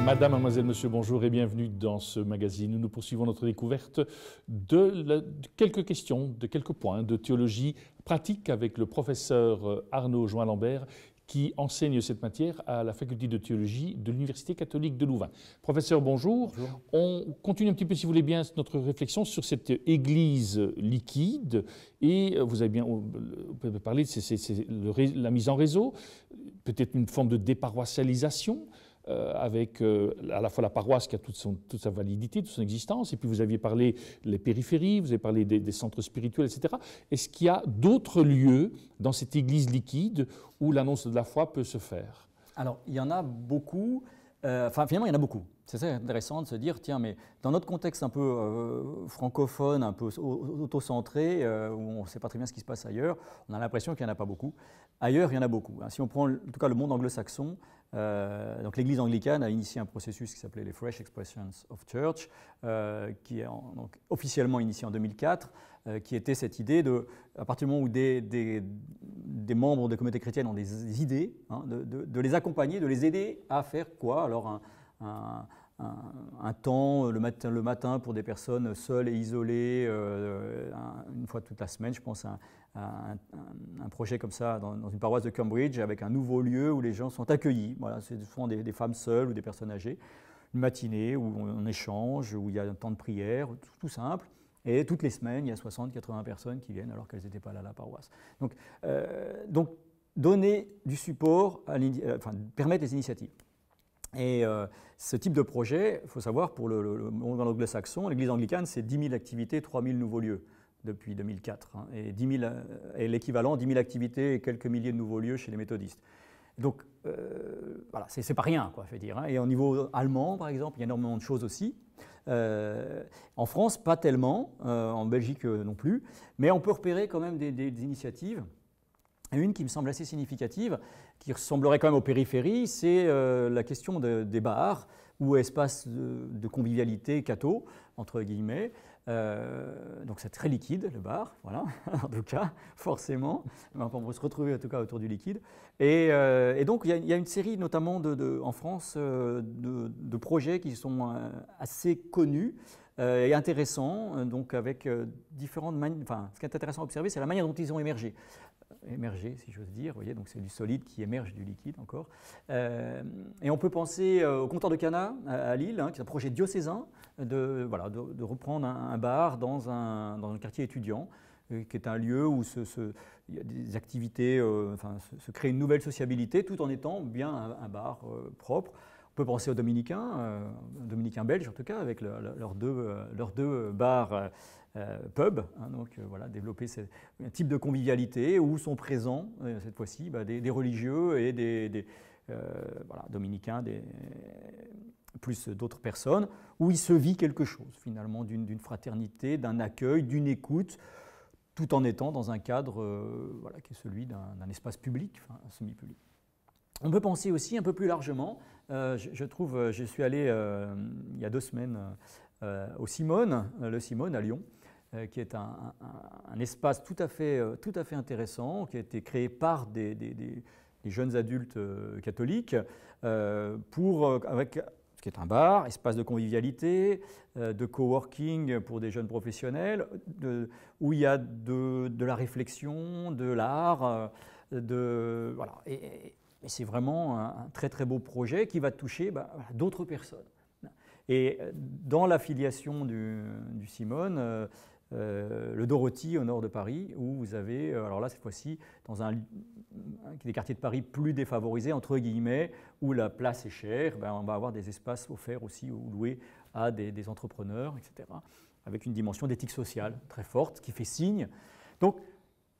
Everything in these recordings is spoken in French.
Madame, mademoiselle, monsieur, bonjour et bienvenue dans ce magazine où nous poursuivons notre découverte de quelques questions, de quelques points de théologie pratique avec le professeur Arnaud Join-Lambert qui enseigne cette matière à la faculté de théologie de l'Université catholique de Louvain. Professeur, bonjour. Bonjour. On continue un petit peu, si vous voulez bien, notre réflexion sur cette église liquide et vous avez bien parlé de la mise en réseau, peut-être une forme de déparoissialisation. Avec à la fois la paroisse qui a toute sa validité, toute son existence, et puis vous aviez parlé des périphéries, vous avez parlé des centres spirituels, etc. Est-ce qu'il y a d'autres lieux dans cette église liquide où l'annonce de la foi peut se faire? Alors, il y en a beaucoup. Finalement, il y en a beaucoup. C'est ça intéressant de se dire, tiens, mais dans notre contexte un peu francophone, un peu auto-centré, où on ne sait pas très bien ce qui se passe ailleurs, on a l'impression qu'il n'y en a pas beaucoup. Ailleurs, il y en a beaucoup. Si on prend en tout cas le monde anglo-saxon, donc l'Église anglicane a initié un processus qui s'appelait les Fresh Expressions of Church, qui est donc officiellement initié en 2004, qui était cette idée de, à partir du moment où des membres des communautés chrétiennes ont des idées, de les accompagner, de les aider à faire quoi? Alors un temps le matin pour des personnes seules et isolées, une fois toute la semaine, je pense à un projet comme ça dans une paroisse de Cambridge avec un nouveau lieu où les gens sont accueillis. Voilà, c'est souvent des femmes seules ou des personnes âgées. Une matinée où on échange, où il y a un temps de prière, tout simple. Et toutes les semaines, il y a 60-80 personnes qui viennent alors qu'elles n'étaient pas là à la paroisse. Donc donner du support, permettre des initiatives. Et ce type de projet, il faut savoir, pour le monde anglo-saxon, l'Église anglicane, c'est 10 000 activités, 3 000 nouveaux lieux depuis 2004. Et l'équivalent, 10 000 activités et quelques milliers de nouveaux lieux chez les méthodistes. Donc, voilà, c'est pas rien, quoi, je veux dire. Et au niveau allemand, par exemple, il y a énormément de choses aussi. En France, pas tellement, en Belgique non plus, mais on peut repérer quand même des initiatives. Une qui me semble assez significative, qui ressemblerait quand même aux périphéries, c'est la question des bars ou espaces de convivialité catho, entre guillemets. Donc c'est très liquide, le bar, voilà, en tout cas, forcément. On va se retrouver en tout cas autour du liquide. Et donc il y a une série, notamment en France, de projets qui sont assez connus et intéressants, donc avec différentes manières. Enfin, ce qui est intéressant à observer, c'est la manière dont ils ont émergé, si j'ose dire. Vous voyez, donc c'est du solide qui émerge du liquide encore. Et on peut penser au comptoir de Cana à Lille, qui est un projet diocésain de reprendre un bar dans un quartier étudiant, qui est un lieu où il y a des activités, se crée une nouvelle sociabilité, tout en étant bien un bar propre. On peut penser aux dominicains belges en tout cas, avec leurs deux bars pub, donc voilà, développer un type de convivialité où sont présents cette fois-ci des religieux et des dominicains, plus d'autres personnes, où il se vit quelque chose finalement d'une fraternité, d'un accueil, d'une écoute, tout en étant dans un cadre qui est celui d'un espace public, semi-public. On peut penser aussi un peu plus largement, je suis allé il y a 2 semaines au Simone, le Simone à Lyon, qui est un espace tout à fait intéressant, qui a été créé par des jeunes adultes catholiques, qui est un bar, espace de convivialité, de coworking pour des jeunes professionnels, où il y a de la réflexion, de l'art, voilà. Et c'est vraiment un très très beau projet qui va toucher d'autres personnes. Et dans l'affiliation du Simone, le Dorothy au nord de Paris, où vous avez, alors là cette fois-ci, dans des quartiers de Paris plus défavorisés, entre guillemets, où la place est chère, on va avoir des espaces offerts aussi ou loués à des entrepreneurs, etc., avec une dimension d'éthique sociale très forte qui fait signe. Donc,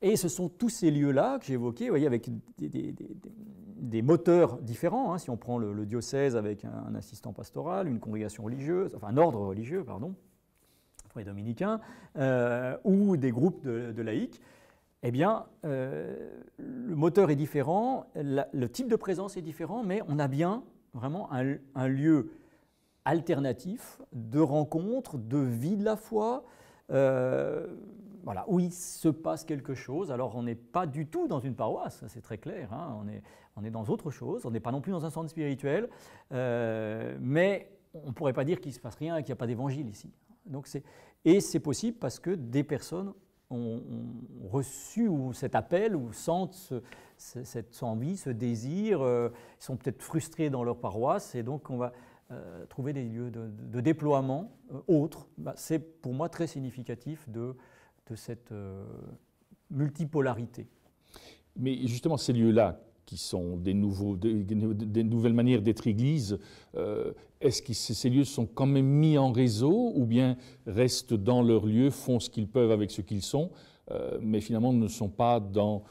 et ce sont tous ces lieux-là que j'ai évoqués, vous voyez, avec des moteurs différents. Si on prend le diocèse avec un assistant pastoral, une congrégation religieuse, enfin un ordre religieux, pardon, pour les dominicains, ou des groupes de laïcs, eh bien, le moteur est différent, le type de présence est différent, mais on a bien vraiment un lieu alternatif de rencontre, de vie de la foi, voilà, où il se passe quelque chose. Alors on n'est pas du tout dans une paroisse, c'est très clair, hein, on est dans autre chose, on n'est pas non plus dans un centre spirituel, mais on ne pourrait pas dire qu'il ne se passe rien et qu'il n'y a pas d'évangile ici. Donc et c'est possible parce que des personnes ont reçu cet appel ou sentent cette envie, ce désir, ils sont peut-être frustrés dans leur paroisse et donc on va trouver des lieux de déploiement autres. C'est pour moi très significatif de cette multipolarité. Mais justement, ces lieux-là, qui sont des nouvelles manières d'être église, est-ce que ces lieux sont quand même mis en réseau ou bien restent dans leur lieu, font ce qu'ils peuvent avec ce qu'ils sont, mais finalement ne sont pas dans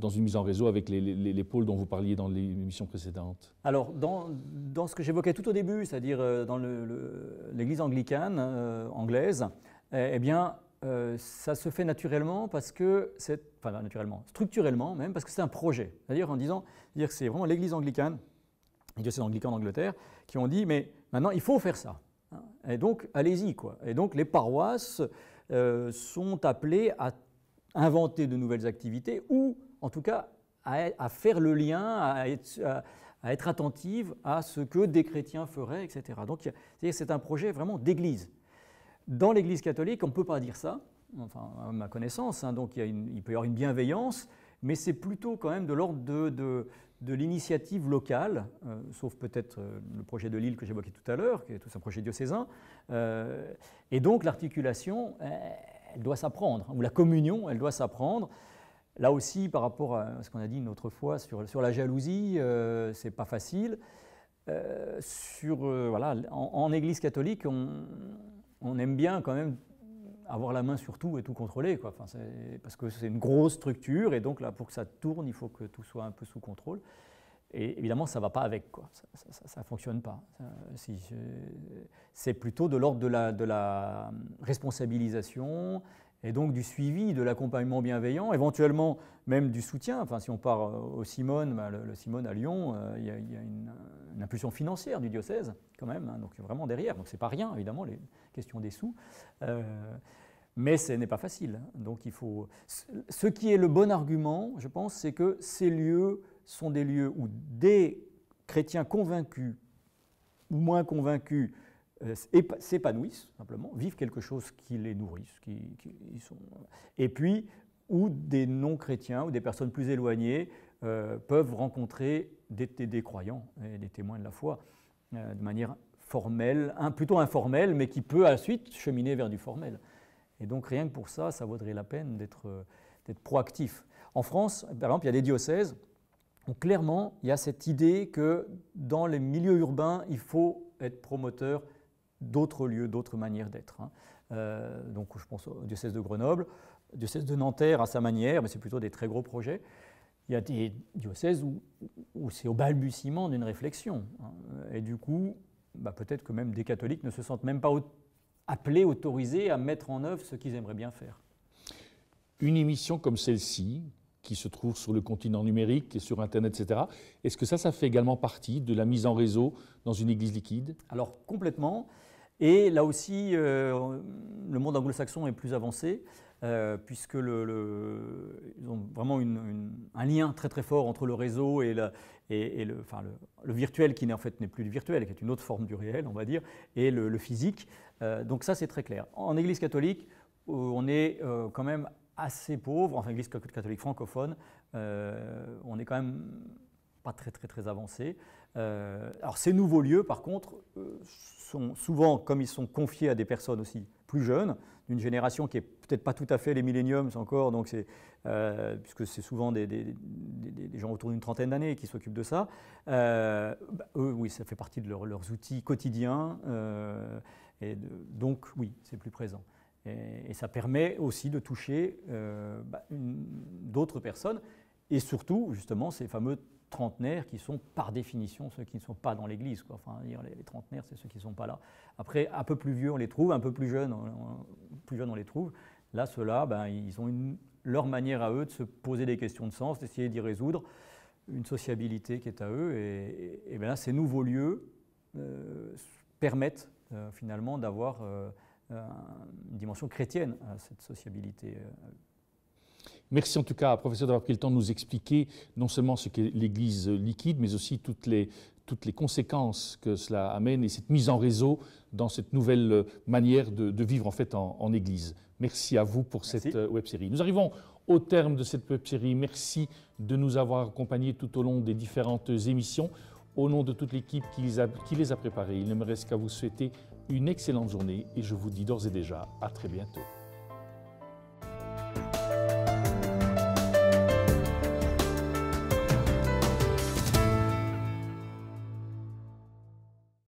une mise en réseau avec les pôles dont vous parliez dans l'émission précédente? Alors, dans ce que j'évoquais tout au début, c'est-à-dire dans l'église anglicane anglaise, eh bien, ça se fait naturellement parce que structurellement même, parce que c'est un projet. C'est-à-dire que c'est vraiment l'église anglicane, les diocèses anglicans d'Angleterre, qui ont dit, mais maintenant, il faut faire ça. Et donc, allez-y, quoi. Et donc, les paroisses sont appelées à inventer de nouvelles activités ou, en tout cas, à faire le lien, à être attentive à ce que des chrétiens feraient, etc. Donc, c'est un projet vraiment d'église. Dans l'Église catholique, on ne peut pas dire ça, enfin, à ma connaissance, hein, donc il peut y avoir une bienveillance, mais c'est plutôt quand même de l'ordre de l'initiative locale, sauf peut-être le projet de Lille que j'évoquais tout à l'heure, qui est tout un projet diocésain, et donc l'articulation, elle doit s'apprendre, ou la communion, elle doit s'apprendre. Là aussi, par rapport à ce qu'on a dit une autre fois sur la jalousie, c'est pas facile. Voilà, en Église catholique, on aime bien quand même avoir la main sur tout et tout contrôler, quoi. Enfin, parce que c'est une grosse structure et donc là, pour que ça tourne, il faut que tout soit un peu sous contrôle. Et évidemment, ça ne va pas avec, quoi. Ça ne fonctionne pas. C'est plutôt de l'ordre de la responsabilisation et donc du suivi, de l'accompagnement bienveillant, éventuellement même du soutien. Enfin, si on part au Simone, le Simone à Lyon, il y a une impulsion financière du diocèse quand même, hein, donc vraiment derrière. Donc c'est pas rien, évidemment, les questions des sous. Mais ce n'est pas facile. Donc il faut. Ce qui est le bon argument, je pense, c'est que ces lieux sont des lieux où des chrétiens convaincus ou moins convaincus s'épanouissent, simplement, vivent quelque chose qui les nourrisse, et puis où des non-chrétiens ou des personnes plus éloignées peuvent rencontrer des croyants et des témoins de la foi de manière formelle, plutôt informelle, mais qui peut ensuite cheminer vers du formel. Et donc rien que pour ça, ça vaudrait la peine d'être proactif. En France, par exemple, il y a des diocèses où clairement il y a cette idée que dans les milieux urbains, il faut être promoteur d'autres lieux, d'autres manières d'être. Donc je pense au diocèse de Grenoble, au diocèse de Nanterre à sa manière, mais c'est plutôt des très gros projets. Il y a des diocèses où c'est au balbutiement d'une réflexion. Et du coup, peut-être que même des catholiques ne se sentent même pas appelés, autorisés à mettre en œuvre ce qu'ils aimeraient bien faire. Une émission comme celle-ci, qui se trouve sur le continent numérique et sur Internet, etc., est-ce que ça fait également partie de la mise en réseau dans une église liquide? Alors complètement. Et là aussi, le monde anglo-saxon est plus avancé, puisque ils ont vraiment un lien très très fort entre le réseau et le virtuel, qui en fait n'est plus du virtuel, qui est une autre forme du réel, on va dire, et le physique. Donc ça, c'est très clair. En Église catholique, on est quand même assez pauvre, enfin Église catholique francophone, on est quand même pas très très très avancé. Alors ces nouveaux lieux, par contre, sont souvent, comme ils sont confiés à des personnes aussi plus jeunes, d'une génération qui n'est peut-être pas tout à fait les milléniums encore, donc puisque c'est souvent des gens autour d'une trentaine d'années qui s'occupent de ça, eux, oui, ça fait partie de leurs outils quotidiens, donc oui, c'est plus présent. Et ça permet aussi de toucher d'autres personnes, et surtout, justement, ces fameux trentenaires qui sont par définition ceux qui ne sont pas dans l'église, quoi. Enfin, les trentenaires, c'est ceux qui ne sont pas là. Après, un peu plus vieux, on les trouve, un peu plus jeunes, on les trouve. Là, ceux-là, ils ont leur manière à eux de se poser des questions de sens, d'essayer d'y résoudre, une sociabilité qui est à eux. Et bien là, ces nouveaux lieux permettent finalement d'avoir une dimension chrétienne à cette sociabilité. Merci en tout cas, professeur, d'avoir pris le temps de nous expliquer non seulement ce qu'est l'Église liquide, mais aussi toutes les conséquences que cela amène et cette mise en réseau dans cette nouvelle manière de vivre en fait en Église. Merci à vous pour cette web-série. Nous arrivons au terme de cette web-série. Merci de nous avoir accompagnés tout au long des différentes émissions. Au nom de toute l'équipe qui les a préparées, il ne me reste qu'à vous souhaiter une excellente journée et je vous dis d'ores et déjà à très bientôt.